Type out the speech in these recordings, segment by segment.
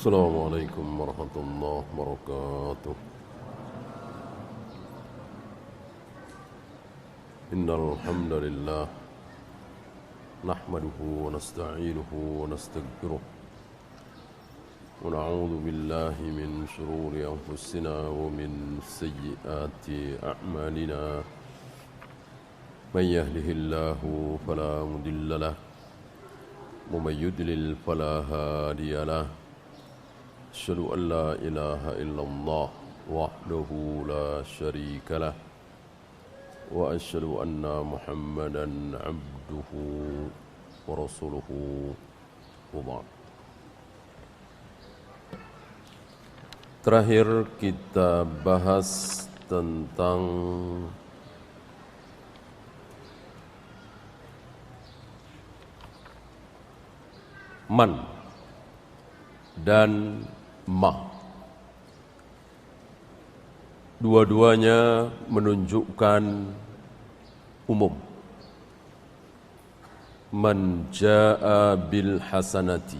Assalamualaikum warahmatullahi wabarakatuh. Innal hamdalillah nahmaduhu wa nasta'inuhu wa nastaghfiruh wa na'udzu billahi min shururi anfusina wa min sayyiati a'malina. Man yahdihillahu fala mudilla lahu wa man yudlil fala hadiya lahu. Asyhadu an la ilaha illallah wahdahu la syarika lah wa asyhadu anna Muhammadan abduhu wa rasuluhu wa ba'd. Terakhir kita bahas tentang man dan ma. Dua-duanya menunjukkan umum. Man jaa bil hasanati,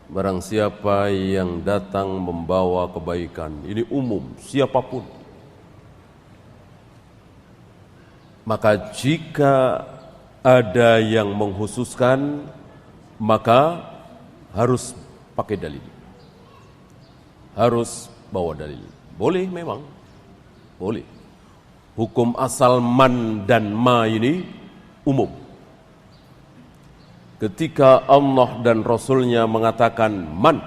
barang siapa yang datang membawa kebaikan. Ini umum, siapapun. Maka jika ada yang mengkhususkan, maka harus pakai dalil, harus bawa dalil. Boleh memang, boleh. Hukum asal man dan ma ini umum. Ketika Allah dan Rasulnya mengatakan man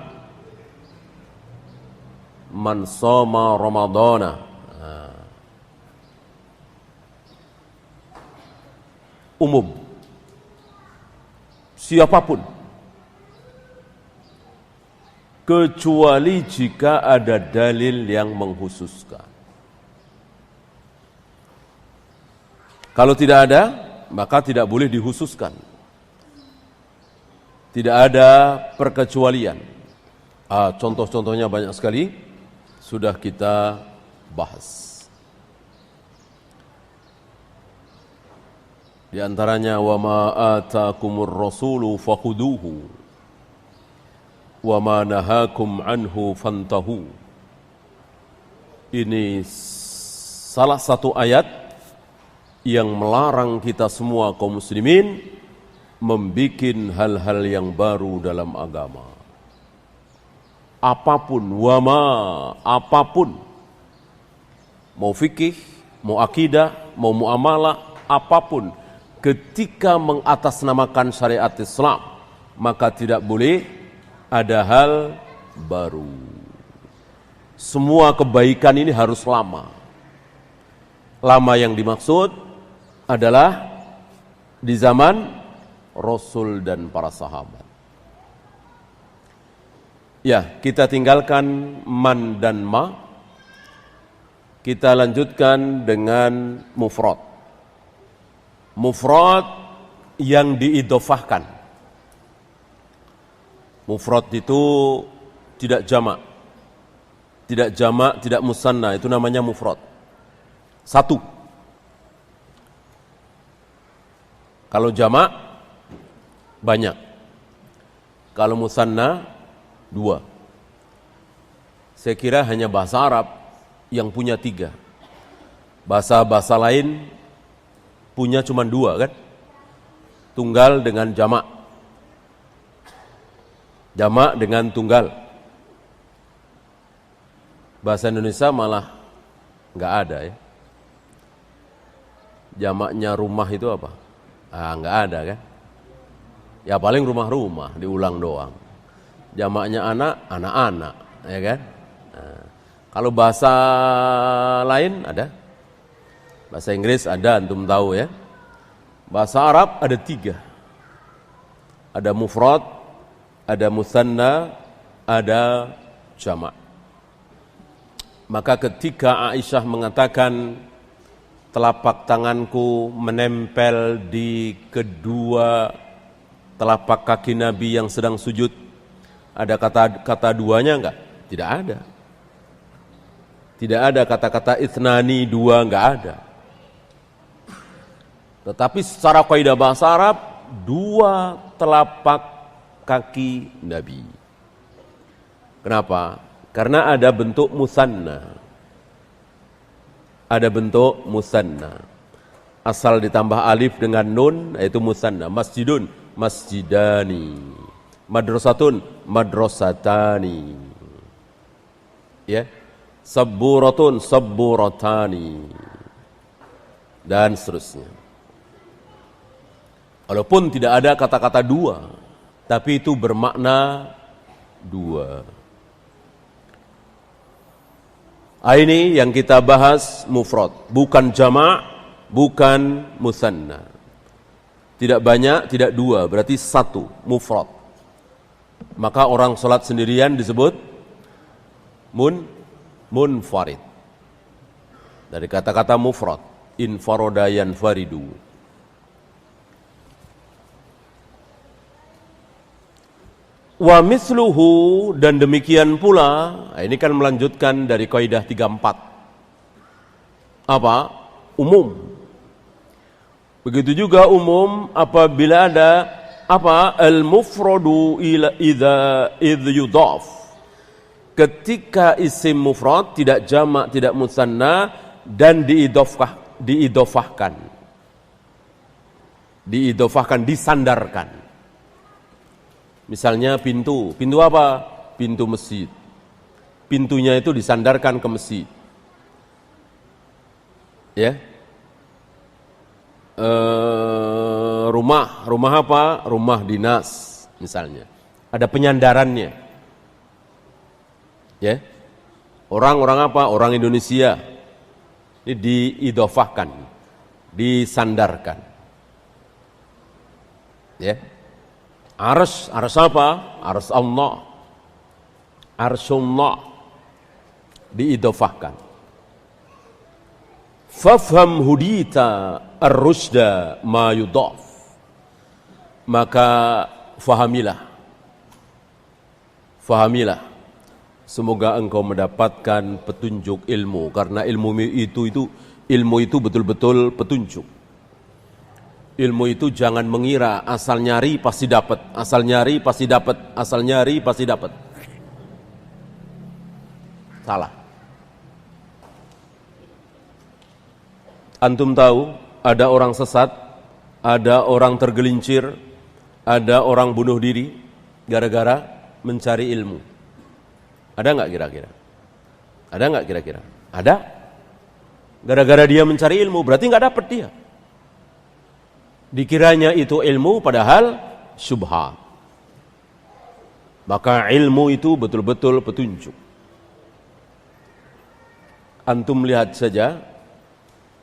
shoma Ramadana, umum, siapapun, kecuali jika ada dalil yang mengkhususkan. Kalau tidak ada, maka tidak boleh dikhususkan. Tidak ada perkecualian. Contoh-contohnya banyak sekali, sudah kita bahas. Di antaranya, wa ma atakumur rasulu fakhuduhu wa ma nahakum anhu fantahu. Ini salah satu ayat yang melarang kita semua kaum muslimin membikin hal-hal yang baru dalam agama. Apapun, apapun. Mau fikih, mau akidah, mau muamalah, apapun. Ketika mengatasnamakan syariat Islam, maka tidak boleh ada hal baru. Semua kebaikan ini harus lama. Lama yang dimaksud adalah di zaman Rasul dan para sahabat. Ya, kita tinggalkan man dan ma. Kita lanjutkan dengan mufrad. Mufrad yang diidhofahkan. Mufrad itu tidak jamak. Tidak jamak, tidak musanna, itu namanya mufrad. Satu. Kalau jamak, banyak. Kalau musanna, dua. Saya kira hanya bahasa Arab yang punya tiga. Bahasa-bahasa lain punya cuma dua, kan? Tunggal dengan jamak. Jamak dengan tunggal. Bahasa Indonesia malah nggak ada ya. Jamaknya rumah itu apa? Nggak ada kan? Ya paling rumah-rumah diulang doang. Jamaknya anak, anak-anak, ya kan? Kalau bahasa lain ada. Bahasa Inggris ada, antum tahu ya. Bahasa Arab ada tiga. Ada mufrad, ada musanna, ada jamak. Maka ketika Aisyah mengatakan telapak tanganku menempel di kedua telapak kaki Nabi yang sedang sujud, ada kata duanya enggak? Tidak ada. Tidak ada kata-kata ithnani, dua, enggak ada. Tetapi secara kaidah bahasa Arab, dua telapak kaki Nabi. Kenapa? Karena ada bentuk musanna. Ada bentuk musanna. Asal ditambah alif dengan nun, yaitu musanna. Masjidun, masjidani. Madrasatun, madrasatani. Ya. Sabburatun, sabburatani. Dan seterusnya. Walaupun tidak ada kata-kata dua, tapi itu bermakna dua. Ini yang kita bahas mufrad, bukan jama', bukan musanna. Tidak banyak, tidak dua, berarti satu, mufrad. Maka orang sholat sendirian disebut munfarid. Dari kata-kata mufrad, infaroda yanfaridu. Wa misluhu, dan demikian pula, ini kan melanjutkan dari kaidah 34. Apa? Umum. Begitu juga umum apabila ada apa? Al-mufradu idza yudhaf. Ketika isim mufrad tidak jamak, tidak musanna dan diidhofahkan. Disandarkan. Misalnya pintu apa? Pintu masjid. Pintunya itu disandarkan ke masjid. Ya. Rumah apa? Rumah dinas misalnya. Ada penyandarannya. Ya. Orang apa? Orang Indonesia. Ini diidhofahkan, disandarkan. Ya. Arsy apa? Arsy Allah. Arsyullah diidhofahkan. Fafham hudita ar-rusda ma yudhaf. Maka fahamilah. Semoga engkau mendapatkan petunjuk ilmu, karena ilmu itu betul-betul petunjuk. Ilmu itu jangan mengira asal nyari pasti dapat, asal nyari pasti dapat. Salah. Antum tahu ada orang sesat, ada orang tergelincir, ada orang bunuh diri gara-gara mencari ilmu. Ada enggak kira-kira? Ada. Gara-gara dia mencari ilmu berarti enggak dapat dia. Dikiranya itu ilmu padahal syubhat. Maka ilmu itu betul-betul petunjuk. Antum lihat saja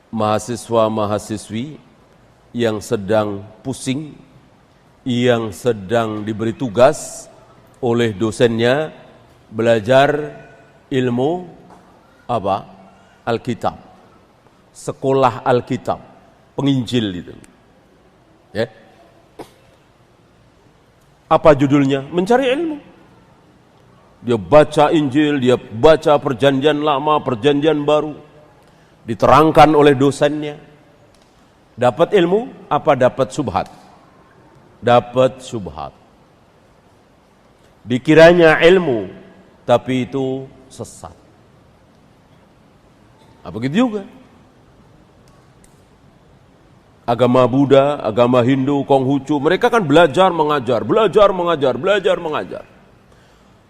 mahasiswa-mahasiswi yang sedang pusing, yang sedang diberi tugas oleh dosennya belajar ilmu apa? Alkitab. Sekolah Alkitab, penginjil itu. Ya. Apa judulnya? Mencari ilmu. Dia baca Injil, dia baca perjanjian lama, perjanjian baru. Diterangkan oleh dosennya. Dapat ilmu apa dapat syubhat? Dapat syubhat. Dikiranya ilmu, tapi itu sesat. Begitu juga. Agama Buddha, agama Hindu, Konghucu, mereka kan belajar mengajar.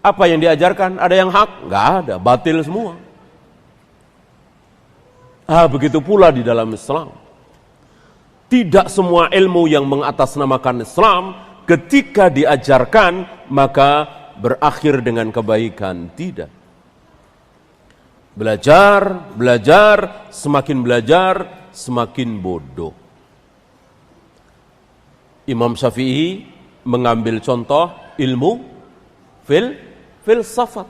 Apa yang diajarkan? Ada yang hak? Enggak ada, batil semua. Begitu pula di dalam Islam. Tidak semua ilmu yang mengatasnamakan Islam ketika diajarkan maka berakhir dengan kebaikan. Tidak. Belajar, semakin bodoh. Imam Syafi'i mengambil contoh ilmu filsafat.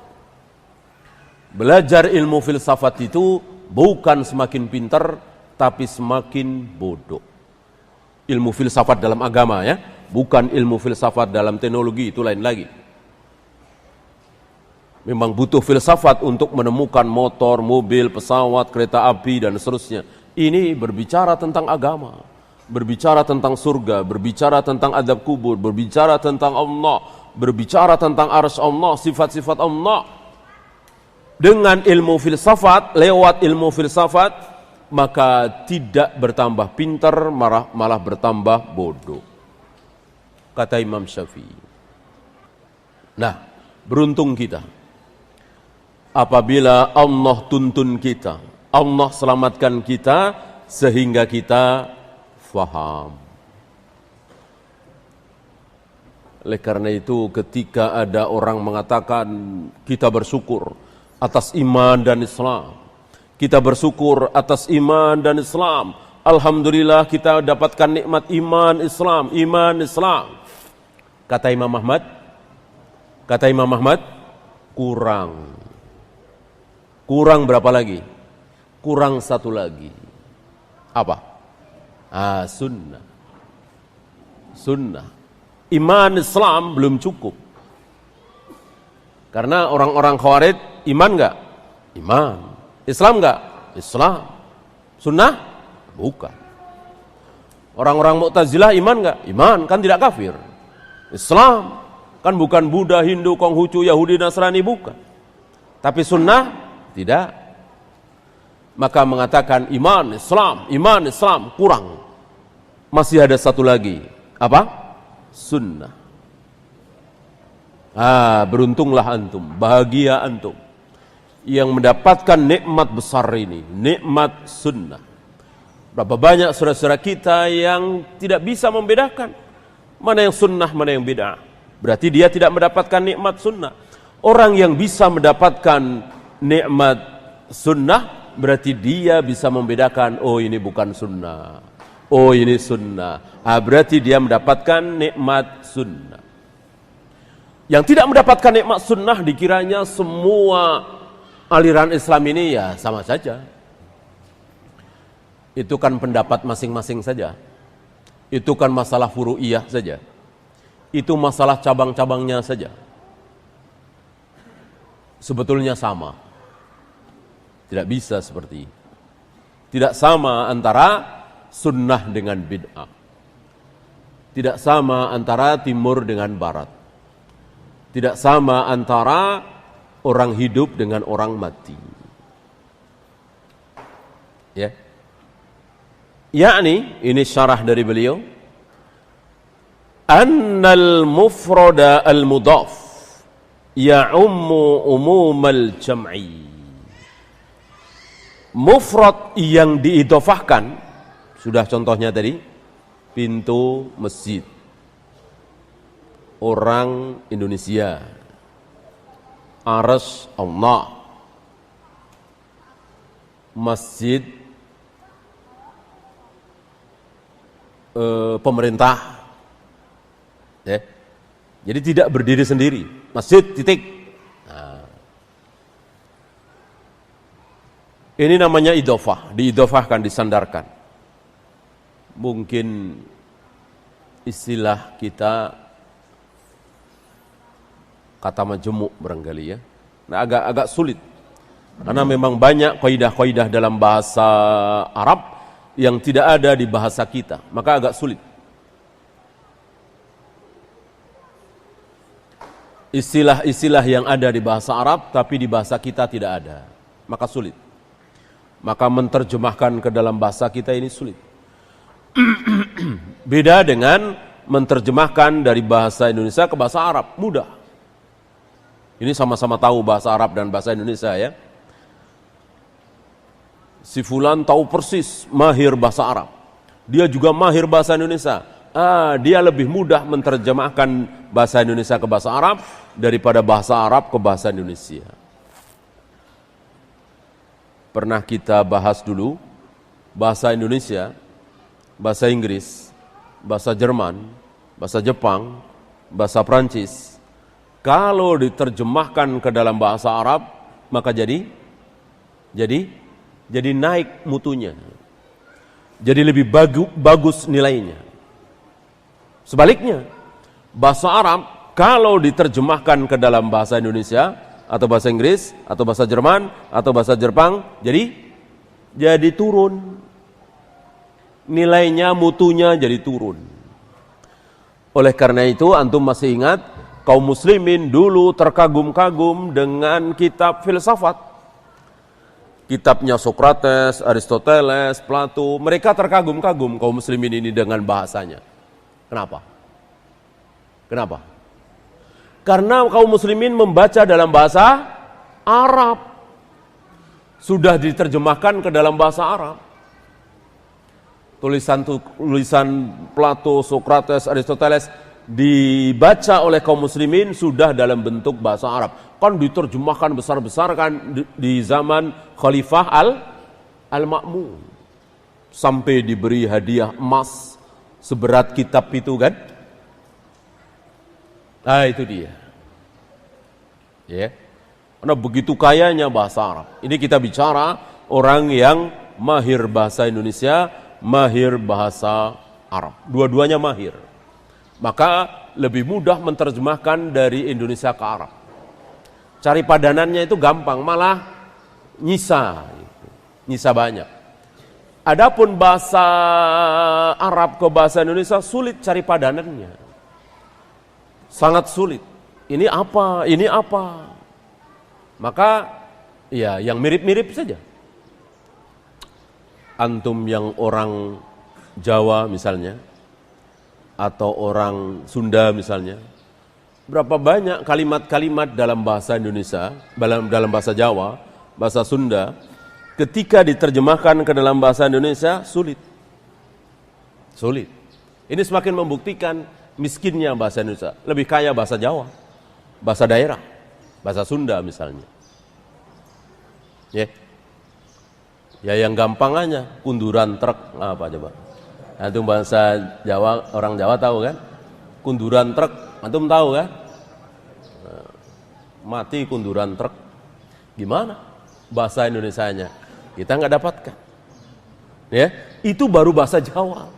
Belajar ilmu filsafat itu bukan semakin pintar, tapi semakin bodoh. Ilmu filsafat dalam agama ya, bukan ilmu filsafat dalam teknologi, itu lain lagi. Memang butuh filsafat untuk menemukan motor, mobil, pesawat, kereta api, dan seterusnya. Ini berbicara tentang agama. Berbicara tentang surga, berbicara tentang adab kubur, berbicara tentang Allah, berbicara tentang arsy Allah, sifat-sifat Allah dengan ilmu filsafat, lewat ilmu filsafat, maka tidak bertambah pintar, malah bertambah bodoh, kata Imam Syafi'i. Nah, beruntung kita apabila Allah tuntun kita, Allah selamatkan kita sehingga kita faham. Oleh karena itu ketika ada orang mengatakan kita bersyukur atas iman dan Islam, kita bersyukur atas iman dan Islam, alhamdulillah kita dapatkan nikmat iman Islam. Kata Imam Ahmad, kurang berapa lagi? Kurang satu lagi. Apa? Sunnah. Iman Islam belum cukup. Karena orang-orang Khawarij iman enggak? Iman. Islam enggak? Islam. Sunnah? Bukan. Orang-orang Mu'tazilah iman enggak? Iman, kan tidak kafir. Islam kan bukan Buddha, Hindu, Konghucu, Yahudi, Nasrani, bukan. Tapi sunnah tidak. Maka mengatakan iman Islam kurang. Masih ada satu lagi. Apa? Sunnah. Beruntunglah antum, bahagia antum yang mendapatkan nikmat besar ini, nikmat sunnah. Berapa banyak saudara-saudara kita yang tidak bisa membedakan mana yang sunnah, mana yang bid'ah. Berarti dia tidak mendapatkan nikmat sunnah. Orang yang bisa mendapatkan nikmat sunnah, berarti dia bisa membedakan, oh ini bukan sunnah, oh ini sunnah. Berarti dia mendapatkan nikmat sunnah. Yang tidak mendapatkan nikmat sunnah dikiranya semua aliran Islam ini ya sama saja. Itu kan pendapat masing-masing saja. Itu kan masalah furu'iyah saja. Itu masalah cabang-cabangnya saja. Sebetulnya sama. Tidak bisa seperti itu. Tidak sama antara sunnah dengan bid'ah. Tidak sama antara timur dengan barat. Tidak sama antara orang hidup dengan orang mati. Ya. Yakni, ini syarah dari beliau, annal mufrada al-mudhaf ya'ummu umumal jam'i. Mufrad yang diidhofahkan, sudah contohnya tadi, pintu masjid orang Indonesia, arsy Allah, masjid pemerintah, ya. Jadi tidak berdiri sendiri, masjid titik. Nah. Ini namanya idhofah, diidhofahkan, disandarkan. Mungkin istilah kita kata majemuk barangkali ya. Nah, agak sulit. Karena memang banyak kaidah-kaidah dalam bahasa Arab yang tidak ada di bahasa kita, maka agak sulit. Istilah-istilah yang ada di bahasa Arab tapi di bahasa kita tidak ada, maka sulit. Maka menerjemahkan ke dalam bahasa kita ini sulit. Beda dengan menerjemahkan dari bahasa Indonesia ke bahasa Arab, mudah. Ini sama-sama tahu bahasa Arab dan bahasa Indonesia ya. Si fulan tahu persis, mahir bahasa Arab. Dia juga mahir bahasa Indonesia. Dia lebih mudah menerjemahkan bahasa Indonesia ke bahasa Arab daripada bahasa Arab ke bahasa Indonesia. Pernah kita bahas dulu bahasa Indonesia, bahasa Inggris, bahasa Jerman, bahasa Jepang, bahasa Prancis. Kalau diterjemahkan ke dalam bahasa Arab, maka jadi naik mutunya. Jadi lebih bagus nilainya. Sebaliknya, bahasa Arab kalau diterjemahkan ke dalam bahasa Indonesia atau bahasa Inggris atau bahasa Jerman atau bahasa Jepang, jadi turun. Nilainya, mutunya jadi turun. Oleh karena itu antum masih ingat kaum muslimin dulu terkagum-kagum dengan kitab filsafat. Kitabnya Sokrates, Aristoteles, Plato, mereka terkagum-kagum kaum muslimin ini dengan bahasanya. Kenapa? Kenapa? Karena kaum muslimin membaca dalam bahasa Arab. Sudah diterjemahkan ke dalam bahasa Arab. Tulisan Plato, Sokrates, Aristoteles dibaca oleh kaum muslimin sudah dalam bentuk bahasa Arab. Kan diterjemahkan besar-besar kan di zaman Khalifah Al-Ma'mun. Sampai diberi hadiah emas seberat kitab itu kan. Nah itu dia. Ya. Karena begitu kayanya bahasa Arab. Ini kita bicara orang yang mahir bahasa Indonesia, mahir bahasa Arab. Dua-duanya mahir. Maka lebih mudah menerjemahkan dari Indonesia ke Arab. Cari padanannya itu gampang, malah nyisa banyak. Adapun bahasa Arab ke bahasa Indonesia sulit cari padanannya. Sangat sulit. Ini apa? Ini apa? Maka ya yang mirip-mirip saja. Antum yang orang Jawa misalnya, atau orang Sunda misalnya, berapa banyak kalimat-kalimat dalam bahasa Indonesia, dalam bahasa Jawa, bahasa Sunda, ketika diterjemahkan ke dalam bahasa Indonesia sulit. Sulit. Ini semakin membuktikan miskinnya bahasa Indonesia. Lebih kaya bahasa Jawa, bahasa daerah, bahasa Sunda misalnya. Ya yang gampang aja, kunduran truk, apa coba? Antum bahasa Jawa, orang Jawa tahu kan? Kunduran truk, antum tahu kan? Mati kunduran truk. Gimana bahasa Indonesianya? Kita nggak dapatkan. Ya, itu baru bahasa Jawa.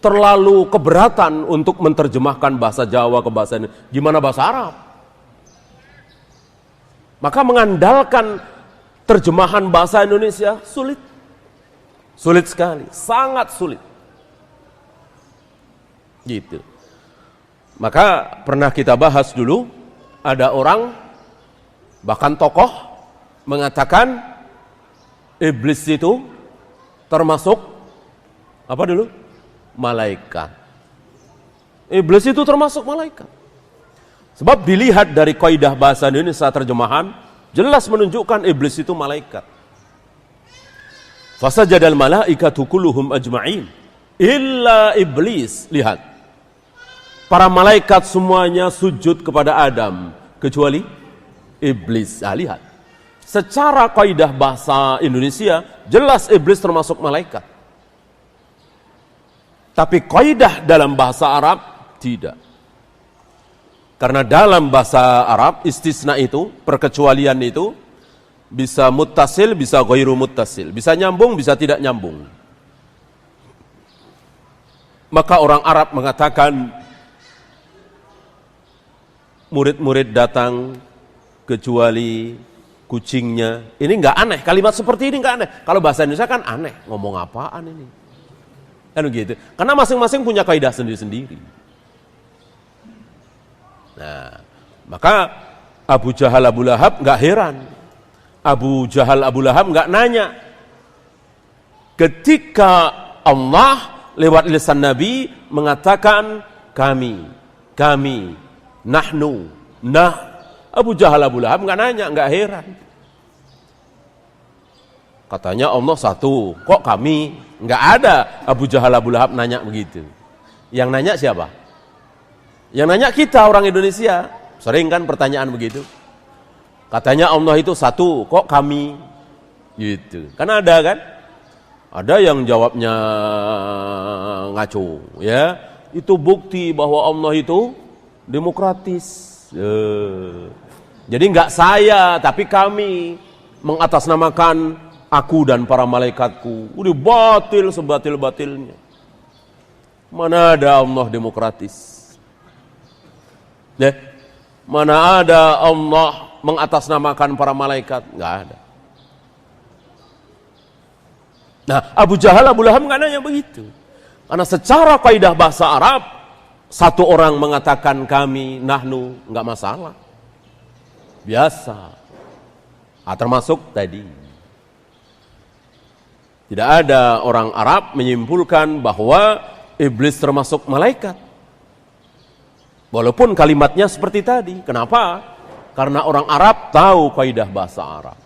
Terlalu keberatan untuk menerjemahkan bahasa Jawa ke bahasa Indonesia. Gimana bahasa Arab? Maka mengandalkan terjemahan bahasa Indonesia sulit. Sulit sekali, sangat sulit. Gitu. Maka pernah kita bahas dulu, ada orang, bahkan tokoh, mengatakan iblis itu termasuk apa dulu? Malaikat. Iblis itu termasuk malaikat. Sebab dilihat dari kaidah bahasa Indonesia terjemahan, jelas menunjukkan iblis itu malaikat. Fasajadal malaikatu kulluhum ajma'in illa iblis. Lihat. Para malaikat semuanya sujud kepada Adam kecuali iblis. Nah, lihat. Secara kaidah bahasa Indonesia jelas iblis termasuk malaikat. Tapi kaidah dalam bahasa Arab tidak. Karena dalam bahasa Arab istisna itu, perkecualian itu bisa muttasil, bisa ghairu muttasil, bisa nyambung, bisa tidak nyambung. Maka orang Arab mengatakan murid-murid datang kecuali kucingnya. Ini nggak aneh, kalimat seperti ini nggak aneh. Kalau bahasa Indonesia kan aneh, ngomong apaan ini? Kan begitu. Karena masing-masing punya kaidah sendiri-sendiri. Nah, maka Abu Jahal Abu Lahab nggak heran. Abu Jahal Abu Lahab nggak nanya. Ketika Allah lewat lisan Nabi mengatakan kami, nahnu, Abu Jahal Abu Lahab nggak nanya, nggak heran. Katanya Allah satu, kok kami? Nggak ada Abu Jahal Abu Lahab nanya begitu. Yang nanya siapa? Yang nanya kita orang Indonesia. Sering kan pertanyaan begitu. Katanya Allah itu satu, kok kami? Gitu. Kan ada kan? Ada yang jawabnya ngaco, ya. Itu bukti bahwa Allah itu demokratis. Jadi nggak saya, tapi kami mengatasnamakan aku dan para malaikatku. Udah batil sebatil-batilnya. Mana ada Allah demokratis? Ya, mana ada Allah mengatasnamakan para malaikat? Nggak ada. Nah, Abu Jahal Abu Lahab nggak nanya begitu. Karena secara kaidah bahasa Arab, Satu orang mengatakan kami, nahnu, enggak masalah. Biasa. Termasuk tadi. Tidak ada orang Arab menyimpulkan bahwa iblis termasuk malaikat. Walaupun kalimatnya seperti tadi. Kenapa? Karena orang Arab tahu kaidah bahasa Arab.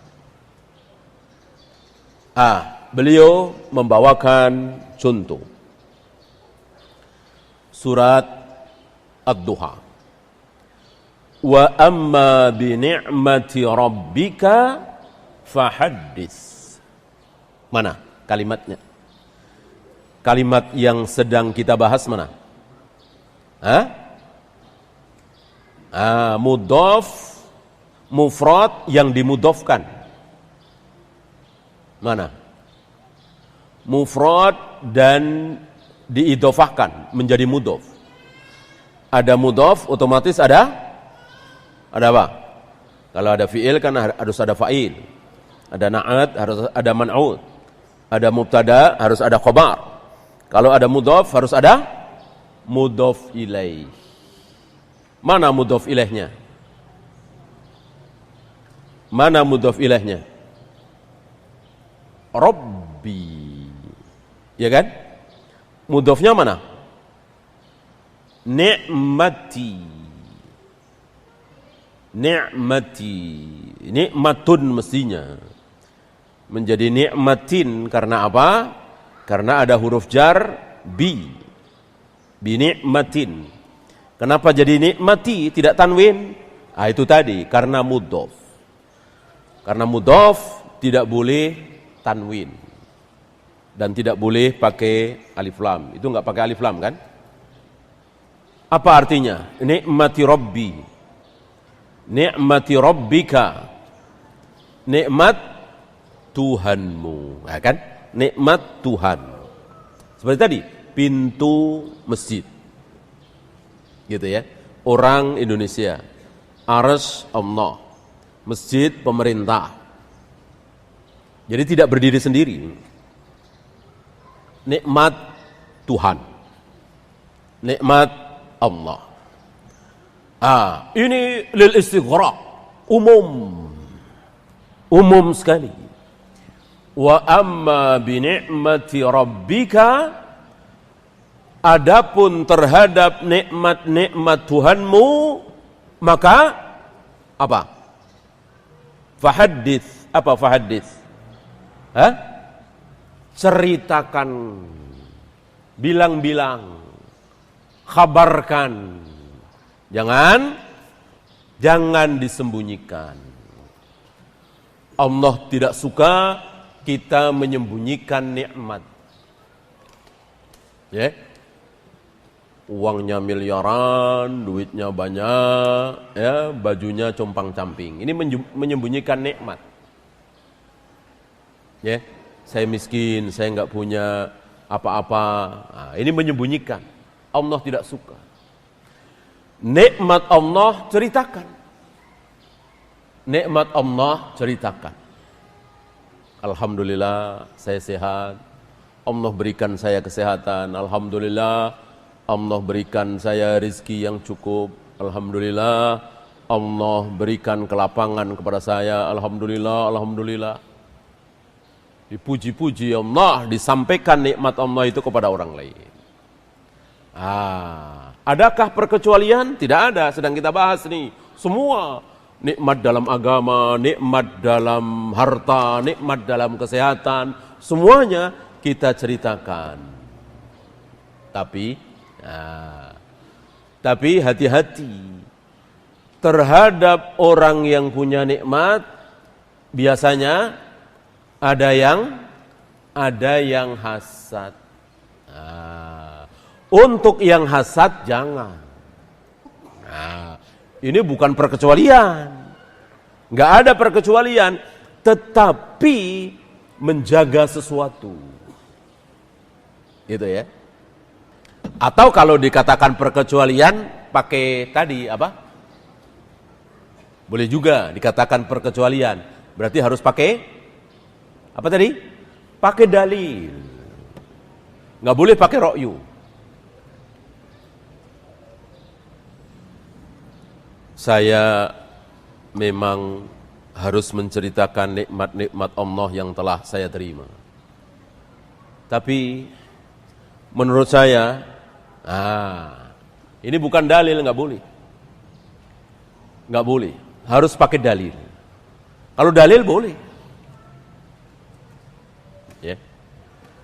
Beliau membawakan contoh. Surat Ad-Duha. Wa amma bi ni'mati rabbika fahaddits. Mana kalimatnya? Kalimat yang sedang kita bahas mana? Mudhof, mufrad yang dimudhofkan. Mana? Mufrad dan diidhofahkan menjadi mudhof. Ada mudhof, otomatis ada apa? Kalau ada fi'il kan harus ada fa'il. Ada na'at, harus ada man'ud. Ada mubtada, harus ada khabar. Kalau ada mudhof, harus ada mudhof ilaih. Mana mudhof ilaihnya? Mana mudhof ilaihnya? Rabbi. Ya kan? Mudhofnya mana? Ni'mati. Ni'mati. Nikmatun mestinya. Menjadi ni'matin karena apa? Karena ada huruf jar bi. Bi ni'matin. Kenapa jadi nikmati tidak tanwin? Itu tadi karena mudhof. Karena mudhof tidak boleh tanwin dan tidak boleh pakai alif lam. Itu enggak pakai alif lam kan? Apa artinya? Nikmati Rabbi. Nikmati Rabbika. Nikmat Tuhanmu, ya kan? Nikmat Tuhan. Seperti tadi, pintu masjid. Gitu ya. Orang Indonesia. Arsy Allah. Masjid pemerintah. Jadi tidak berdiri sendiri. Nikmat Tuhan. Nikmat Allah. Ini lil istighraq, umum sekali. Wa amma bi ni'mati rabbika, adapun terhadap nikmat-nikmat Tuhanmu, maka apa? Fahaddits. Apa fahaddits? Ceritakan, bilang-bilang, kabarkan. Jangan disembunyikan. Allah tidak suka kita menyembunyikan nikmat. Ya. Uangnya miliaran, duitnya banyak, ya, bajunya compang-camping. Ini menyembunyikan nikmat. Ya. Saya miskin, saya enggak punya apa-apa. Ini menyembunyikan. Allah tidak suka. Nikmat Allah ceritakan. Nikmat Allah ceritakan. Alhamdulillah saya sehat. Allah berikan saya kesehatan. Alhamdulillah Allah berikan saya rezeki yang cukup. Alhamdulillah Allah berikan kelapangan kepada saya. Alhamdulillah, alhamdulillah. Dipuji-puji Allah, disampaikan nikmat Allah itu kepada orang lain. Adakah perkecualian? Tidak ada, sedang kita bahas nih. Semua nikmat dalam agama, nikmat dalam harta, nikmat dalam kesehatan, semuanya kita ceritakan. Tapi hati-hati terhadap orang yang punya nikmat. Biasanya ada yang hasad. Untuk yang hasad jangan. Ini bukan perkecualian. Enggak ada perkecualian, tetapi menjaga sesuatu. Gitu ya. Atau kalau dikatakan perkecualian pakai tadi apa? Boleh juga dikatakan perkecualian. Berarti harus pakai apa tadi? Pakai dalil. Enggak boleh pakai ra'yu. saya memang harus menceritakan nikmat-nikmat Allah yang telah saya terima. Tapi menurut saya, ini bukan dalil, nggak boleh. Nggak boleh, harus pakai dalil. Kalau dalil boleh. Ya.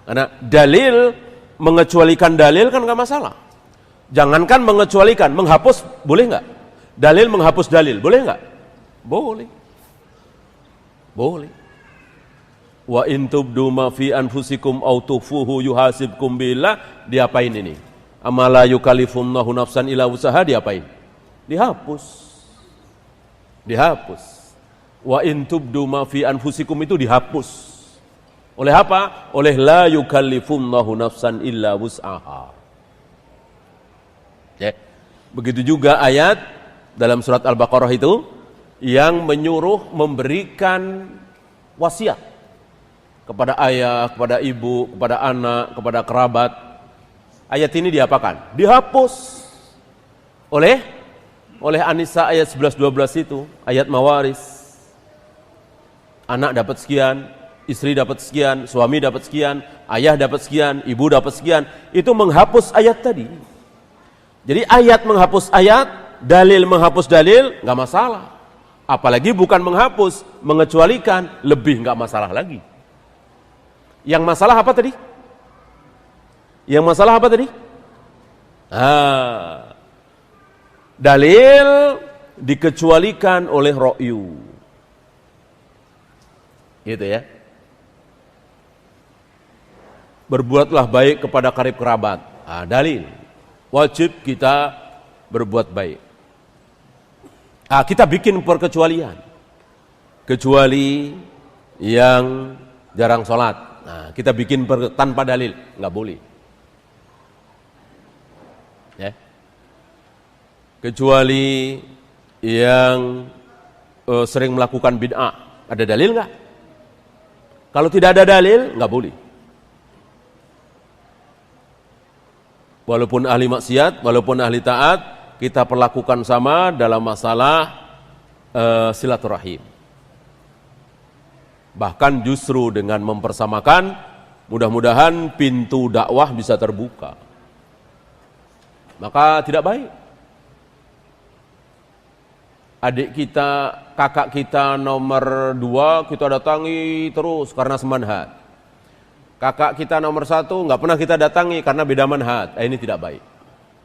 Karena dalil, mengecualikan dalil kan nggak masalah. Jangankan mengecualikan, menghapus boleh nggak? Dalil menghapus dalil, boleh nggak? Boleh. Boleh. Wa in tubdu ma fi anfusikum aw tukhfuhu yuhasibkum billah, diapain ini? Amala yukallifullahu nafsan illa wusaha, diapain? Dihapus. Dihapus. Wa in tubdu ma fi anfusikum itu dihapus. Oleh apa? Oleh la yukallifullahu nafsan illa wus'aha. Ya. Begitu juga ayat dalam surat Al-Baqarah itu yang menyuruh memberikan wasiat kepada ayah, kepada ibu, kepada anak, kepada kerabat. Ayat ini diapakan? Dihapus oleh An-Nisa ayat 11-12 itu, ayat mawaris. Anak dapat sekian, istri dapat sekian, suami dapat sekian, ayah dapat sekian, ibu dapat sekian. Itu menghapus ayat tadi. Jadi ayat menghapus ayat, dalil menghapus dalil, nggak masalah. Apalagi bukan menghapus, mengecualikan, lebih nggak masalah lagi. Yang masalah apa tadi? Yang masalah apa tadi? Dalil dikecualikan oleh ro'yu. Gitu ya. Berbuatlah baik kepada karib kerabat. Dalil. Wajib kita berbuat baik. Kita bikin perkecualian. Kecuali yang jarang sholat. Kita bikin tanpa dalil. Nggak boleh. Ya. Kecuali yang sering melakukan bid'ah. Ada dalil nggak? Kalau tidak ada dalil, nggak boleh. Walaupun ahli maksiat, walaupun ahli taat, kita perlakukan sama dalam masalah silaturahim. Bahkan justru dengan mempersamakan, mudah-mudahan pintu dakwah bisa terbuka. Maka tidak baik. Adik kita, kakak kita nomor 2 kita datangi terus karena semanhat. Kakak kita nomor 1 nggak pernah kita datangi karena beda manhaj. Ini tidak baik.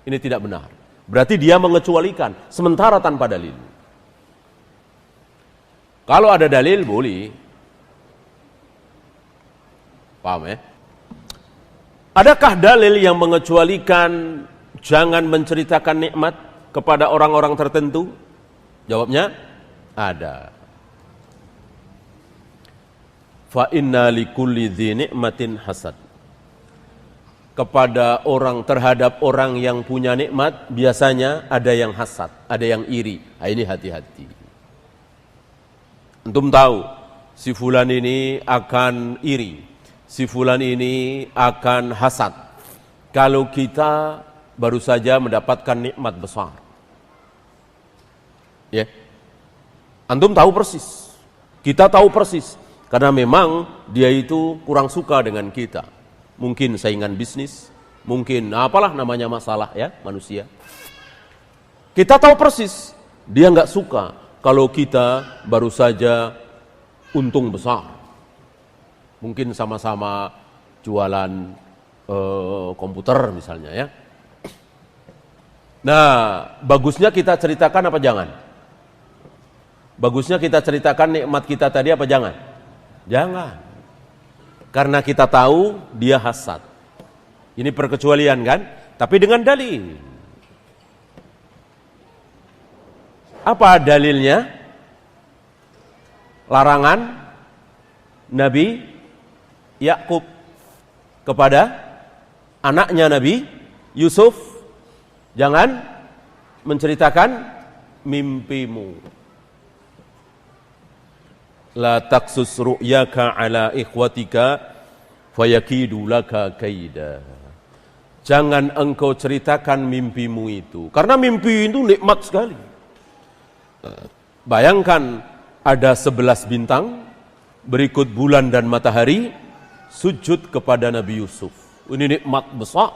Ini tidak benar. Berarti dia mengecualikan sementara tanpa dalil. Kalau ada dalil boleh. Paham ya? Adakah dalil yang mengecualikan jangan menceritakan nikmat kepada orang-orang tertentu? Jawabnya ada. Fa inna likulli dzi ni'matin hasad. Kepada orang, terhadap orang yang punya nikmat biasanya ada yang hasad, ada yang iri. Ini hati-hati. Antum tahu si fulan ini akan iri, si fulan ini akan hasad kalau kita baru saja mendapatkan nikmat besar. Ya. Antum tahu persis. Kita tahu persis. Karena memang dia itu kurang suka dengan kita. Mungkin saingan bisnis, mungkin apalah namanya masalah ya manusia. Kita tahu persis, dia nggak suka kalau kita baru saja untung besar. Mungkin sama-sama jualan komputer misalnya ya. Nah, bagusnya kita ceritakan apa jangan? Bagusnya kita ceritakan nikmat kita tadi apa jangan? Jangan. Karena kita tahu dia hasad. Ini perkecualian kan? Tapi dengan dalil. Apa dalilnya? Larangan Nabi Yakub kepada anaknya Nabi Yusuf, jangan menceritakan mimpimu. La taksus ru'yaka ala ikhwatika fayakidu laka kaida. Jangan engkau ceritakan mimpimu itu. Karena mimpi itu nikmat sekali. Bayangkan ada 11 bintang, berikut bulan dan matahari, sujud kepada Nabi Yusuf. Ini nikmat besar.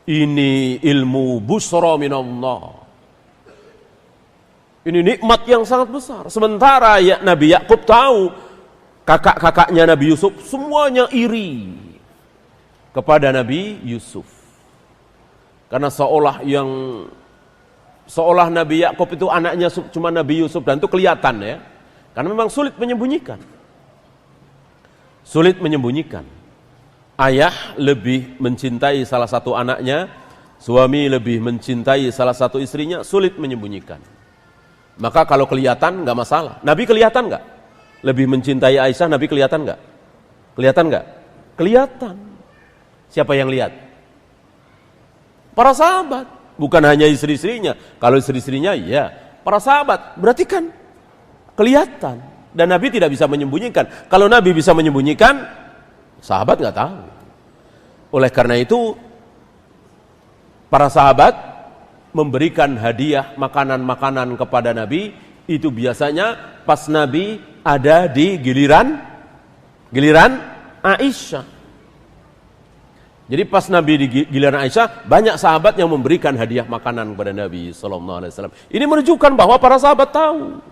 Ini ilmu busra minallah. Ini nikmat yang sangat besar. Sementara Nabi Yakub tahu kakak-kakaknya Nabi Yusuf semuanya iri kepada Nabi Yusuf. Karena seolah Nabi Yakub itu anaknya cuma Nabi Yusuf, dan itu kelihatan ya. Karena memang sulit menyembunyikan. Sulit menyembunyikan. Ayah lebih mencintai salah satu anaknya, suami lebih mencintai salah satu istrinya, sulit menyembunyikan. Maka kalau kelihatan nggak masalah. Nabi kelihatan nggak? Lebih mencintai Aisyah, Nabi kelihatan nggak? Kelihatan nggak? Kelihatan. Siapa yang lihat? Para sahabat. Bukan hanya istri-istrinya. Kalau istri-istrinya, ya. Para sahabat. Berarti kan kelihatan. Dan Nabi tidak bisa menyembunyikan. Kalau Nabi bisa menyembunyikan, sahabat nggak tahu. Oleh karena itu, para sahabat memberikan hadiah makanan-makanan kepada Nabi, itu biasanya pas Nabi ada di giliran Aisyah. Jadi pas Nabi di giliran Aisyah, banyak sahabat yang memberikan hadiah makanan kepada Nabi sallallahu alaihi wasallam. Ini menunjukkan bahwa para sahabat tahu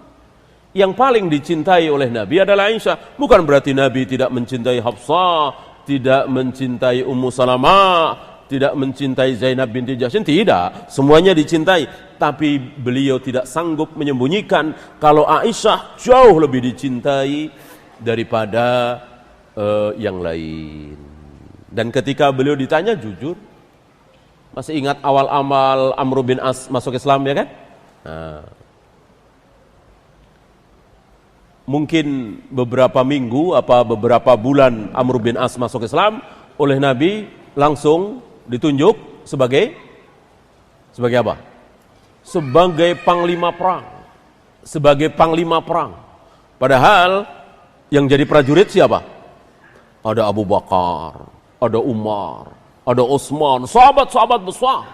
yang paling dicintai oleh Nabi adalah Aisyah. Bukan berarti Nabi tidak mencintai Hafsah, tidak mencintai Ummu Salamah, tidak mencintai Zainab binti Jahsy, tidak, semuanya dicintai, tapi beliau tidak sanggup menyembunyikan kalau Aisyah jauh lebih dicintai daripada yang lain. Dan ketika beliau ditanya jujur, masih ingat awal-awal Amr bin As masuk Islam ya kan? Mungkin beberapa minggu beberapa bulan Amr bin As masuk Islam, oleh Nabi langsung ditunjuk sebagai apa? Sebagai panglima perang. Sebagai panglima perang. Padahal yang jadi prajurit siapa? Ada Abu Bakar, ada Umar, ada Utsman, sahabat-sahabat besar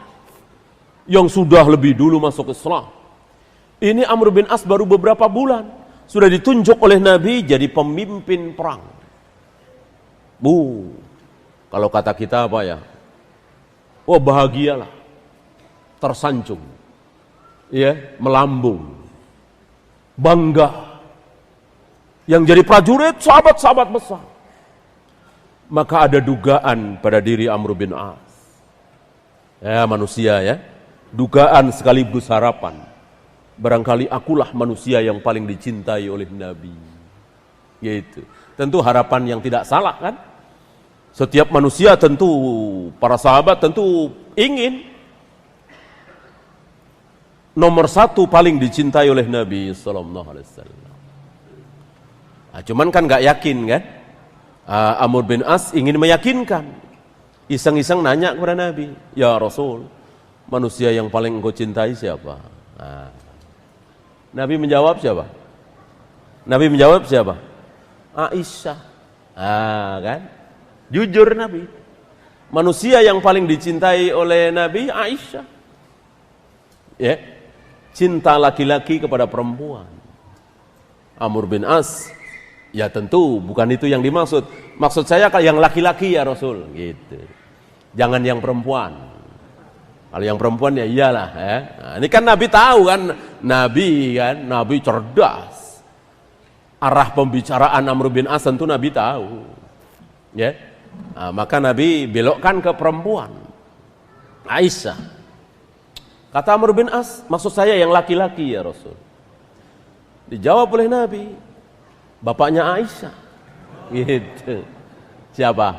yang sudah lebih dulu masuk Islam. Ini Amr bin As baru beberapa bulan sudah ditunjuk oleh Nabi jadi pemimpin perang. Kalau kata kita apa ya? Oh bahagialah, tersanjung, ya, melambung, bangga. Yang jadi prajurit sahabat-sahabat besar. Maka ada dugaan pada diri Amr bin As. Ya manusia ya, dugaan sekaligus harapan. Barangkali akulah manusia yang paling dicintai oleh Nabi. Yaitu, tentu harapan yang tidak salah kan? Setiap manusia tentu, para sahabat tentu ingin nomor satu paling dicintai oleh Nabi sallallahu alaihi wasallam. Cuman kan nggak yakin kan? Amr bin As ingin meyakinkan, iseng-iseng nanya kepada Nabi, ya Rasul, manusia yang paling engkau cintai siapa? Nabi menjawab siapa? Nabi menjawab siapa? Aisyah. Kan? Jujur Nabi. Manusia yang paling dicintai oleh Nabi Aisyah. Ya. Cinta laki-laki kepada perempuan. Amr bin As, ya tentu bukan itu yang dimaksud. Maksud saya yang laki-laki ya Rasul, gitu. Jangan yang perempuan. Kalau yang perempuan ya iyalah ya. Nah, ini kan Nabi tahu kan, Nabi cerdas. Arah pembicaraan Amr bin As tentu Nabi tahu. Ya. Maka Nabi belokkan ke perempuan, Aisyah. Kata Amr bin As, maksud saya yang laki-laki ya Rasul. Dijawab oleh Nabi, bapaknya Aisyah. Gitu. Siapa?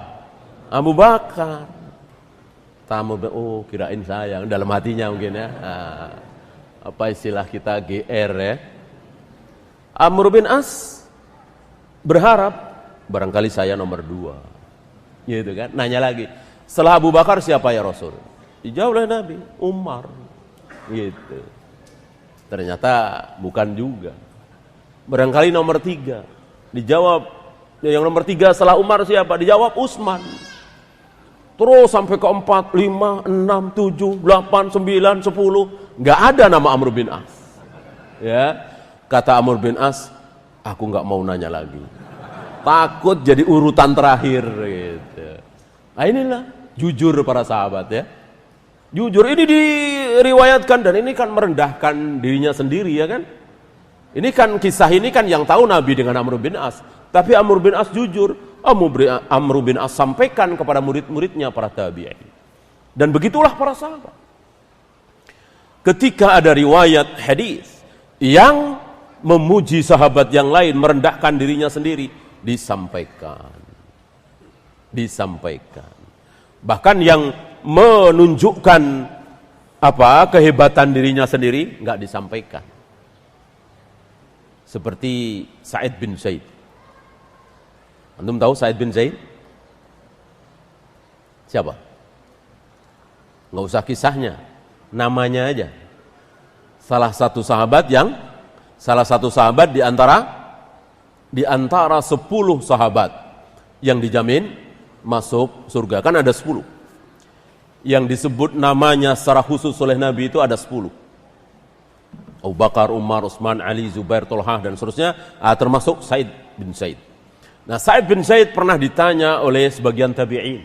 Abu Bakar. Tamu, kirain saya, dalam hatinya mungkin ya. Apa istilah kita GR ya. Amr bin As berharap barangkali saya nomor 2. Gitu kan, nanya lagi, setelah Abu Bakar siapa ya Rasul? Dijawab oleh Nabi, Umar. Gitu. Ternyata bukan juga. Barangkali nomor 3. Dijawab, yang nomor 3 setelah Umar siapa? Dijawab Utsman. Terus sampai ke 4, 5, 6, 7, 8, 9, 10, nggak ada nama Amr bin As. Ya, kata Amr bin As, aku nggak mau nanya lagi. Takut jadi urutan terakhir gitu. Nah inilah jujur para sahabat ya. Jujur ini diriwayatkan dan ini kan merendahkan dirinya sendiri ya kan. Ini kan kisah ini kan yang tahu Nabi dengan Amr bin As. Tapi Amr bin As jujur. Amr bin As sampaikan kepada murid-muridnya para tabi'in. Dan begitulah para sahabat. Ketika ada riwayat hadis yang memuji sahabat yang lain, merendahkan dirinya sendiri, disampaikan. Bahkan yang menunjukkan kehebatan dirinya sendiri nggak disampaikan. Seperti Sa'id bin Zaid. Antum tahu Sa'id bin Zaid? Siapa? Nggak usah kisahnya, namanya aja. Salah satu sahabat di antara 10 sahabat yang dijamin masuk surga. Kan ada 10. Yang disebut namanya secara khusus oleh Nabi itu ada 10. Abu Bakar, Umar, Utsman, Ali, Zubair, Thalhah dan seterusnya, termasuk Sa'id bin Zaid. Nah, Sa'id bin Zaid pernah ditanya oleh sebagian tabi'in,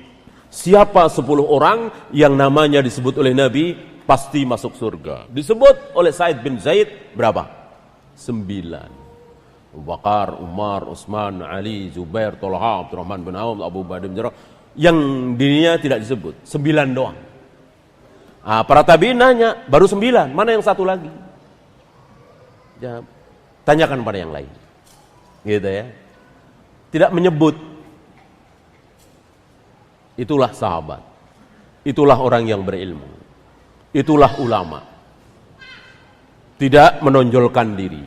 siapa 10 orang yang namanya disebut oleh Nabi pasti masuk surga? Disebut oleh Sa'id bin Zaid berapa? 9. Abu Bakar, Umar, Utsman, Ali, Zubair, Thalhah, Abdurrahman bin Auf, Abu Bakar bin Jarrah. Yang dirinya tidak disebut, 9 doang. Para tabi'in nanya, baru 9, mana yang satu lagi? Ya, tanyakan pada yang lain. Gitu ya. Tidak menyebut. Itulah sahabat. Itulah orang yang berilmu. Itulah ulama. Tidak menonjolkan diri.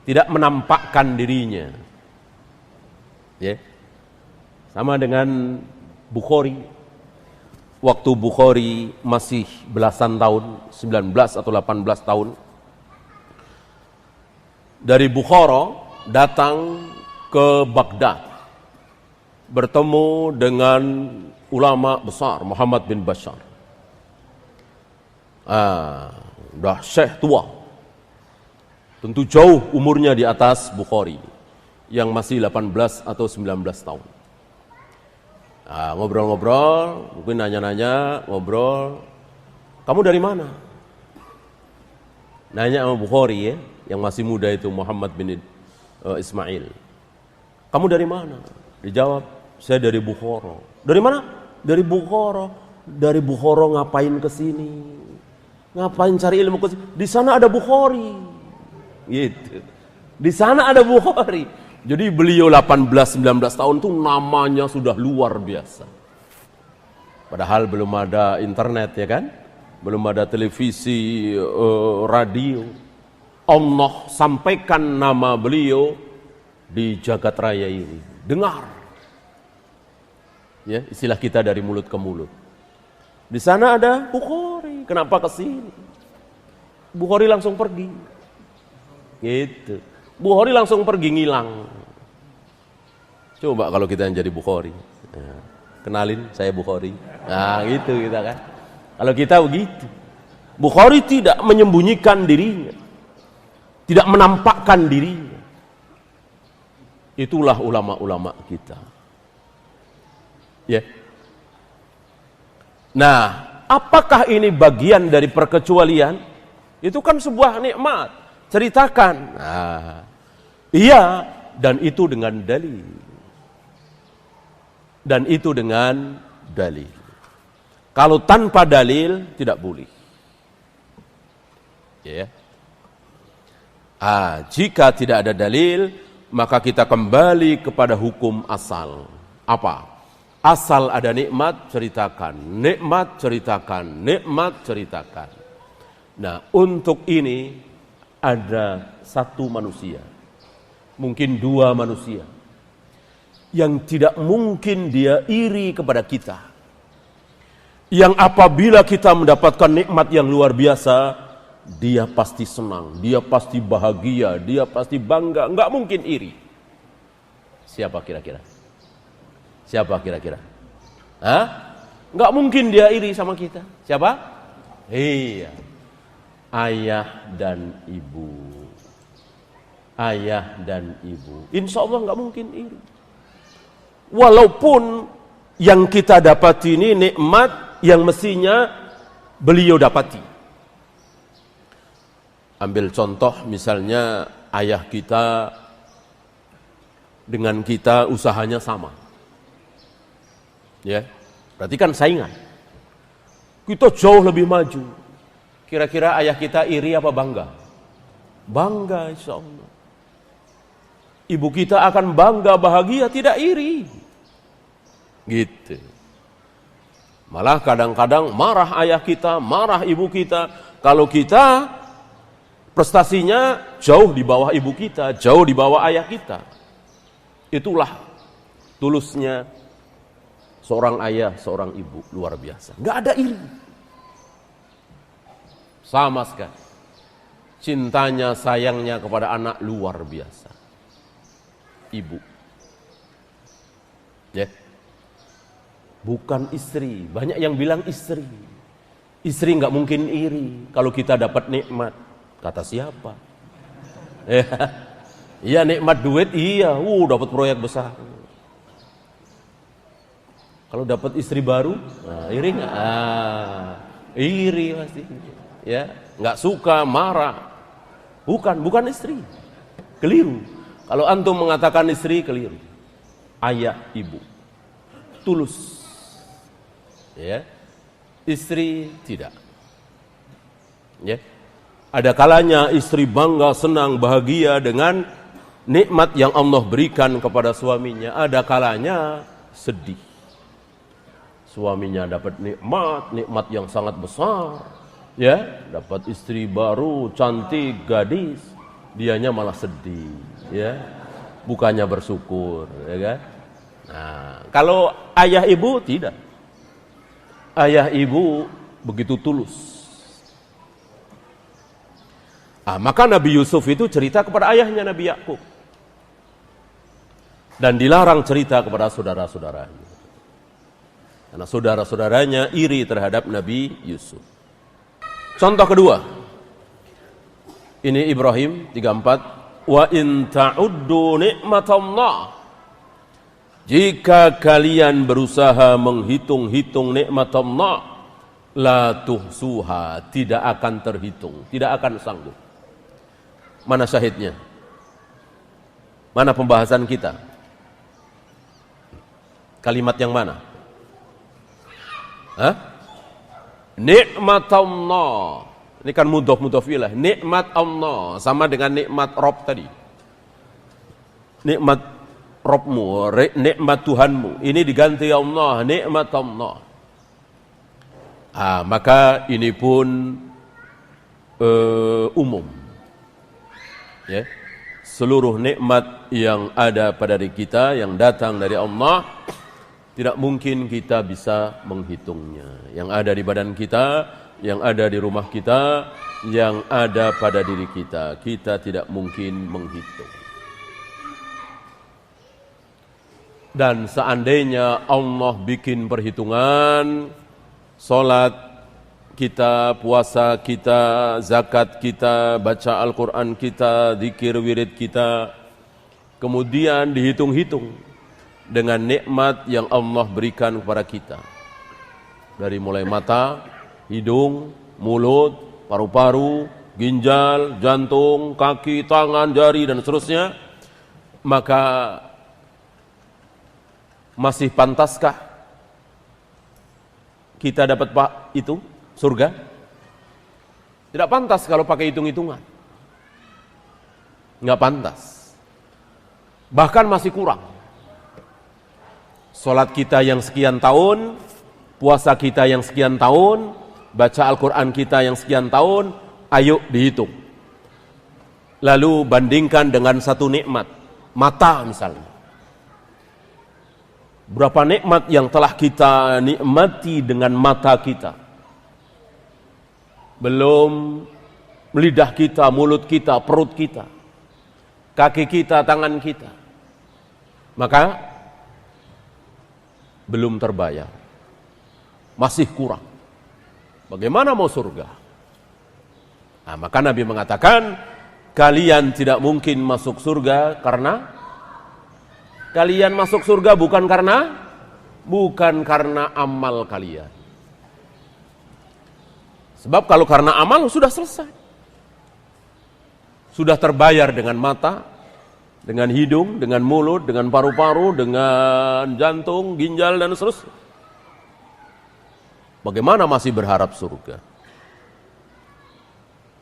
Tidak menampakkan dirinya. Ya. Sama dengan Bukhari. Waktu Bukhari masih belasan tahun, 19 atau 18 tahun. Dari Bukhara datang ke Baghdad. Bertemu dengan ulama besar Muhammad bin Bashar. Udah syekh tua. Tentu jauh umurnya di atas Bukhari yang masih 18 atau 19 tahun. Ngobrol-ngobrol, mungkin nanya-nanya, ngobrol. Kamu dari mana? Nanya sama Bukhari ya, yang masih muda itu Muhammad bin Ismail. Kamu dari mana? Dijawab, saya dari Bukhara. Dari mana? Dari Bukhara. Dari Bukhara ngapain ke sini? Ngapain cari ilmu ke sini? Di sana ada Bukhari. Gitu. Di sana ada Bukhari. Jadi beliau 18-19 tahun tuh namanya sudah luar biasa. Padahal belum ada internet ya kan? Belum ada televisi, radio. Allah sampaikan nama beliau di jagat raya ini. Dengar. Ya, istilah kita dari mulut ke mulut. Di sana ada Bukhari. Kenapa ke sini? Bukhari langsung pergi. Gitu. Bukhari langsung pergi ngilang. Coba kalau kita yang jadi Bukhari. Ya, kenalin saya Bukhari. Nah, gitu kita kan. Kalau kita begitu. Bukhari tidak menyembunyikan dirinya. Tidak menampakkan dirinya. Itulah ulama-ulama kita. Ya. Nah, apakah ini bagian dari perkecualian? Itu kan sebuah nikmat. Ceritakan. Nah, iya, dan itu dengan dalil. Dan itu dengan dalil. Kalau tanpa dalil tidak boleh. Ya. Jika tidak ada dalil, maka kita kembali kepada hukum asal. Apa? Asal ada nikmat, ceritakan. Nikmat, ceritakan. Nikmat, ceritakan. Nah, untuk ini ada satu manusia, mungkin dua manusia, yang tidak mungkin dia iri kepada kita. Yang apabila kita mendapatkan nikmat yang luar biasa, dia pasti senang, dia pasti bahagia, dia pasti bangga, enggak mungkin iri. Siapa kira-kira? Siapa kira-kira? Enggak mungkin dia iri sama kita. Siapa? Iya. ayah dan ibu. Ayah dan ibu. Insya Allah nggak mungkin iri. Walaupun yang kita dapati ini nikmat yang mestinya beliau dapati. Ambil contoh misalnya ayah kita dengan kita usahanya sama. Ya, berarti kan saingan. Kita jauh lebih maju. Kira-kira ayah kita iri apa bangga? Bangga insya Allah. Ibu kita akan bangga, bahagia, tidak iri. Gitu. Malah kadang-kadang marah ayah kita, marah ibu kita. Kalau kita prestasinya jauh di bawah ibu kita, jauh di bawah ayah kita. Itulah tulusnya seorang ayah, seorang ibu, luar biasa. Gak ada iri. Sama sekali. Cintanya, sayangnya kepada anak luar biasa. Ibu. Ya. Bukan istri. Banyak yang bilang istri. Istri nggak mungkin iri kalau kita dapat nikmat. Kata siapa? Iya nikmat duit, iya. Dapat proyek besar. Kalau dapat istri baru, iri nggak? Iri pasti. Ya, nggak suka, marah. Bukan istri. Keliru. Kalau antum mengatakan istri, keliru. Ayah, ibu. Tulus. Ya. Istri tidak. Ya. Ada kalanya istri bangga, senang, bahagia dengan nikmat yang Allah berikan kepada suaminya. Ada kalanya sedih. Suaminya dapat nikmat yang sangat besar. Ya, dapat istri baru, cantik, gadis. Dianya malah sedih, ya. Bukannya bersyukur, ya kan? Nah, kalau ayah ibu tidak. Ayah ibu begitu tulus. Maka Nabi Yusuf itu cerita kepada ayahnya Nabi Yakub. Dan dilarang cerita kepada saudara-saudaranya. Karena saudara-saudaranya iri terhadap Nabi Yusuf. Contoh kedua. Ini Ibrahim 34. Wa in ta'uddu ni'matallah. Jika kalian berusaha menghitung-hitung nikmat Allah, la tuhsuha, tidak akan terhitung, tidak akan sanggup. Mana syahidnya? Mana pembahasan kita? Kalimat yang mana? Nikmat Allah. Ini kan mudhof ilah. Nikmat Allah sama dengan nikmat Rob tadi. Nikmat Robmu, nikmat Tuhanmu. Ini diganti Allah, nikmat Allah. Maka ini pun umum. Ya. Seluruh nikmat yang ada pada diri kita, yang datang dari Allah, tidak mungkin kita bisa menghitungnya. Yang ada di badan kita, yang ada di rumah kita, yang ada pada diri kita, kita tidak mungkin menghitung. Dan seandainya Allah bikin perhitungan, salat kita, puasa kita, zakat kita, baca Al-Quran kita, zikir wirid kita, kemudian dihitung-hitung dengan nikmat yang Allah berikan kepada kita. Dari mulai mata, hidung, mulut, paru-paru, ginjal, jantung, kaki, tangan, jari, dan seterusnya, maka masih pantaskah kita dapat itu surga? Tidak pantas kalau pakai hitung-hitungan. Nggak pantas. Bahkan masih kurang. Salat kita yang sekian tahun, puasa kita yang sekian tahun, baca Al-Quran kita yang sekian tahun, ayo dihitung. Lalu bandingkan dengan satu nikmat, mata misalnya. Berapa nikmat yang telah kita nikmati dengan mata kita. Belum lidah kita, mulut kita, perut kita, kaki kita, tangan kita. Maka belum terbayar. Masih kurang. Bagaimana mau surga? Nah, maka Nabi mengatakan, kalian tidak mungkin masuk surga karena kalian masuk surga bukan karena amal kalian. Sebab kalau karena amal sudah selesai. Sudah terbayar dengan mata, dengan hidung, dengan mulut, dengan paru-paru, dengan jantung, ginjal, dan seterusnya. Bagaimana masih berharap surga?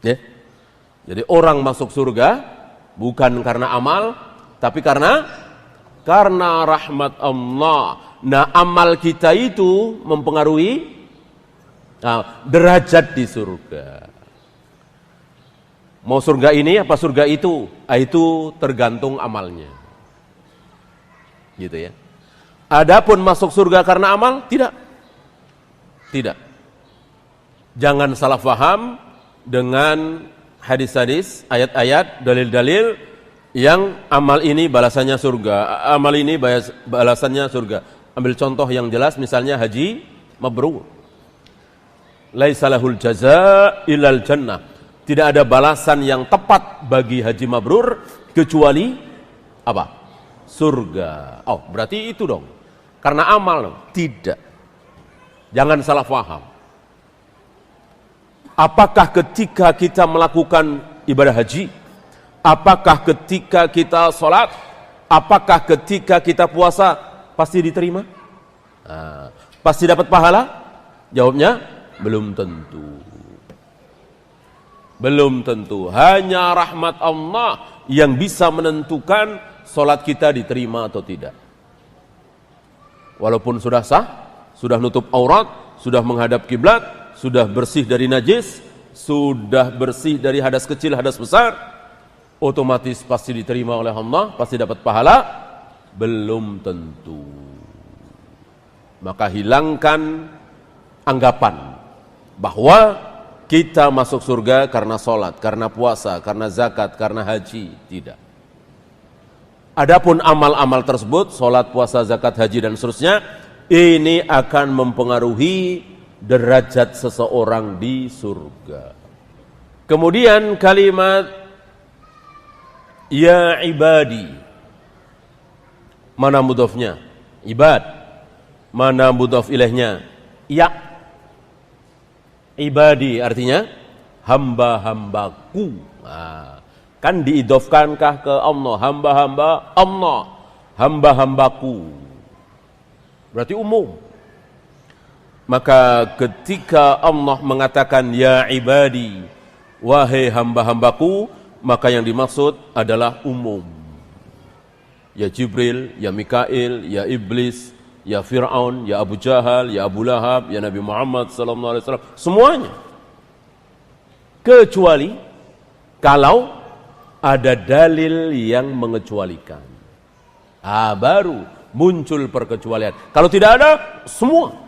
Ya. Jadi orang masuk surga bukan karena amal, tapi karena rahmat Allah. Nah, amal kita itu mempengaruhi derajat di surga. Mau surga ini apa surga itu? Itu tergantung amalnya. Gitu ya. Adapun masuk surga karena amal, tidak. Tidak. Jangan salah paham dengan hadis-hadis, ayat-ayat, dalil-dalil yang amal ini balasannya surga, amal ini balasannya surga. Ambil contoh yang jelas, misalnya haji mabrur. Laisa lahul jazaa illal jannah. Tidak ada balasan yang tepat bagi haji mabrur kecuali apa? Surga. Oh, berarti itu dong. Karena amal. Tidak. Jangan salah paham. Apakah ketika kita melakukan ibadah haji, apakah ketika kita sholat, apakah ketika kita puasa pasti diterima? Pasti dapat pahala? Jawabnya belum tentu. Belum tentu. Hanya rahmat Allah yang bisa menentukan sholat kita diterima atau tidak. Walaupun sudah sah, sudah nutup aurat, sudah menghadap kiblat, sudah bersih dari najis, sudah bersih dari hadas kecil, hadas besar, otomatis pasti diterima oleh Allah, pasti dapat pahala? Belum tentu. Maka hilangkan anggapan bahwa kita masuk surga karena sholat, karena puasa, karena zakat, karena haji. Tidak. Adapun amal-amal tersebut, sholat, puasa, zakat, haji, dan seterusnya, ini akan mempengaruhi derajat seseorang di surga. Kemudian kalimat ya ibadi. Mana mudhofnya? Ibad. Mana mudhof ilaihnya? Ya. Ibadi artinya hamba-hambaku. Kan diidofkankah ke Allah? Hamba-hamba Allah. Hamba-hambaku. Berarti umum. Maka ketika Allah mengatakan ya ibadi, wahai hamba-hambaku, maka yang dimaksud adalah umum. Ya Jibril, ya Mikail, ya Iblis, ya Fir'aun, ya Abu Jahal, ya Abu Lahab, ya Nabi Muhammad SAW, semuanya. Kecuali kalau ada dalil yang mengecualikan. Baru muncul perkecualian. Kalau tidak ada, semua.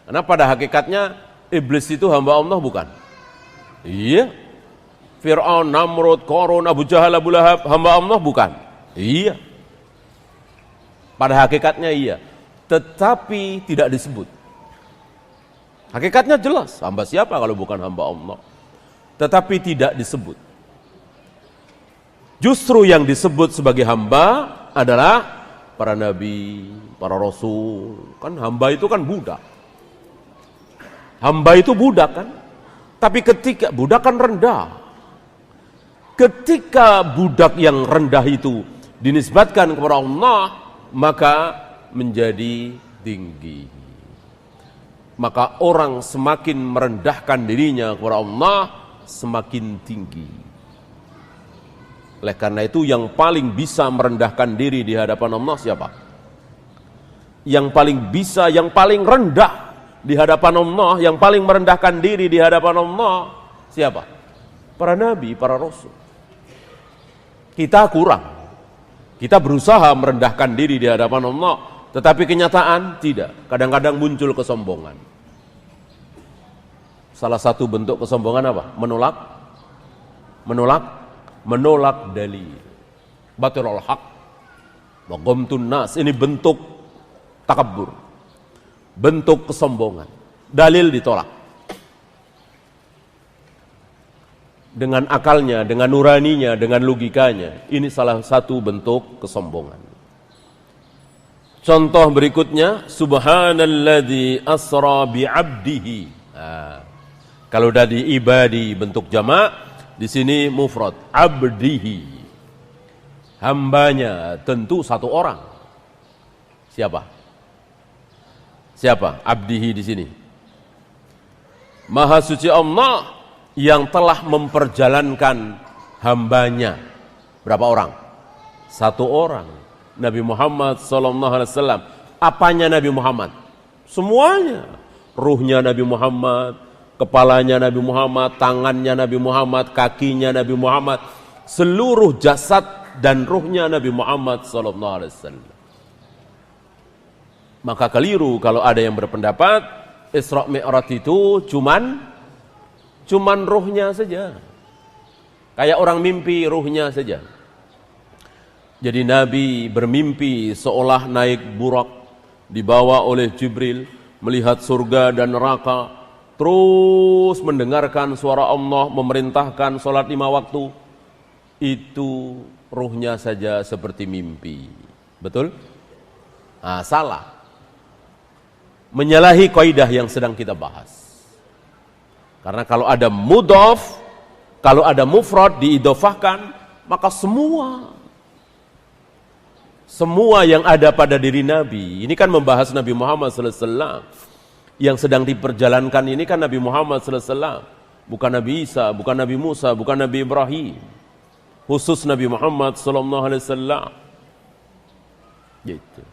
Karena pada hakikatnya Iblis itu hamba Allah bukan? Iya. Fir'aun, Namrud, Qarun, Abu Jahal, Abu Lahab, hamba Allah bukan? Iya. Pada hakikatnya iya, tetapi tidak disebut. Hakikatnya jelas, hamba siapa kalau bukan hamba Allah? Tetapi tidak disebut. Justru yang disebut sebagai hamba adalah para nabi, para rasul. Kan hamba itu kan budak. Hamba itu budak kan? Tapi ketika budak kan rendah. Ketika budak yang rendah itu dinisbatkan kepada Allah, maka menjadi tinggi. Maka orang semakin merendahkan dirinya kepada Allah, semakin tinggi. Oleh karena itu yang paling bisa merendahkan diri di hadapan Allah siapa? Yang paling bisa, yang paling rendah di hadapan Allah, yang paling merendahkan diri di hadapan Allah siapa? Para nabi, para rasul. Kita kurang. Kita berusaha merendahkan diri di hadapan Allah, tetapi kenyataan tidak. Kadang-kadang muncul kesombongan. Salah satu bentuk kesombongan apa? Menolak dalil. Batirul haq wa ghamtun nas. Ini bentuk takabbur. Bentuk kesombongan. Dalil ditolak. dengan akalnya, dengan nuraninya, dengan logikanya. Ini salah satu bentuk kesombongan. Contoh berikutnya, subhanalladzi asra bi'abdihi. Kalau dari ibadi bentuk jamak, di sini mufrad, abdihi. Hambanya tentu satu orang. Siapa? Siapa? Abdihi di sini. Maha suci Allah yang telah memperjalankan hambanya. Berapa orang? Satu orang. Nabi Muhammad SAW. Apanya Nabi Muhammad? Semuanya. Ruhnya Nabi Muhammad, kepalanya Nabi Muhammad, tangannya Nabi Muhammad, kakinya Nabi Muhammad, seluruh jasad dan ruhnya Nabi Muhammad SAW. Maka keliru kalau ada yang berpendapat Isra Mi'raj itu cuman ruhnya saja. Kayak orang mimpi ruhnya saja. Jadi Nabi bermimpi seolah naik burak, dibawa oleh Jibril, melihat surga dan neraka, terus mendengarkan suara Allah, memerintahkan sholat 5 waktu. Itu ruhnya saja seperti mimpi. Betul? Salah. Menyalahi kaidah yang sedang kita bahas. Karena kalau ada mudhof, kalau ada mufrad diidhofahkan, maka semua yang ada pada diri Nabi, ini kan membahas Nabi Muhammad SAW. Yang sedang diperjalankan ini kan Nabi Muhammad SAW. Bukan Nabi Isa, bukan Nabi Musa, bukan Nabi Ibrahim. Khusus Nabi Muhammad SAW. Gitu.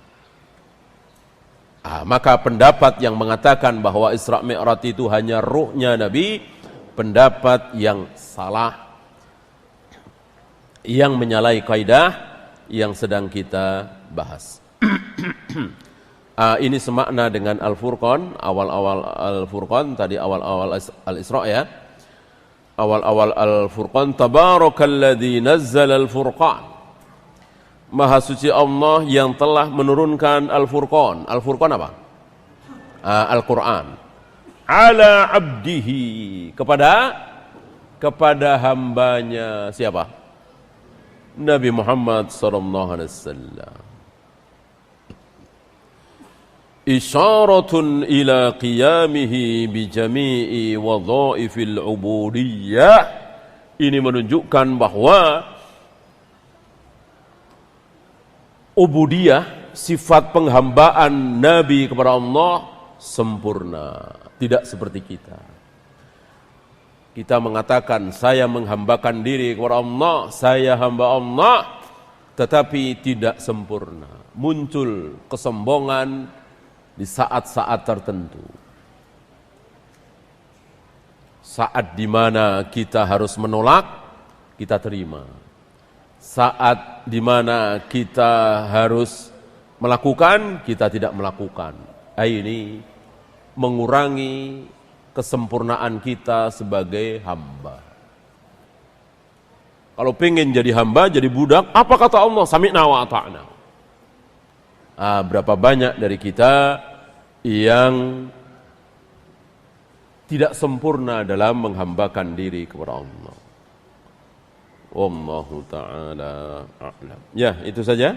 Maka pendapat yang mengatakan bahwa Isra Mi'raj itu hanya ruhnya Nabi, pendapat yang salah, yang menyalahi kaidah yang sedang kita bahas. Ini semakna dengan Al-Furqan, awal-awal Al-Furqan, tadi awal-awal Al-Isra ya. Awal-awal Al-Furqan, tabarakalladzi nazzala Al-Furqan. Maha suci Allah yang telah menurunkan Al-Furqan. Al-Furqan apa? Al-Quran. Ala abdihi. Kepada hambanya siapa? Nabi Muhammad SAW. Isyaratun ila qiyamihi bijami'i wadhaifil ubudiyah. Ini menunjukkan bahwa ubudiyah, sifat penghambaan Nabi kepada Allah sempurna, tidak seperti kita. Kita mengatakan saya menghambakan diri kepada Allah, saya hamba Allah, tetapi tidak sempurna. Muncul kesombongan di saat-saat tertentu. Saat di mana kita harus menolak, kita terima. Saat di mana kita harus melakukan, kita tidak melakukan. Ini mengurangi kesempurnaan kita sebagai hamba. Kalau pengen jadi hamba, jadi budak, apa kata Allah? Sami'na wa ata'na. Berapa banyak dari kita yang tidak sempurna dalam menghambakan diri kepada Allah. Wallahu ta'ala a'lam. Ya, itu saja.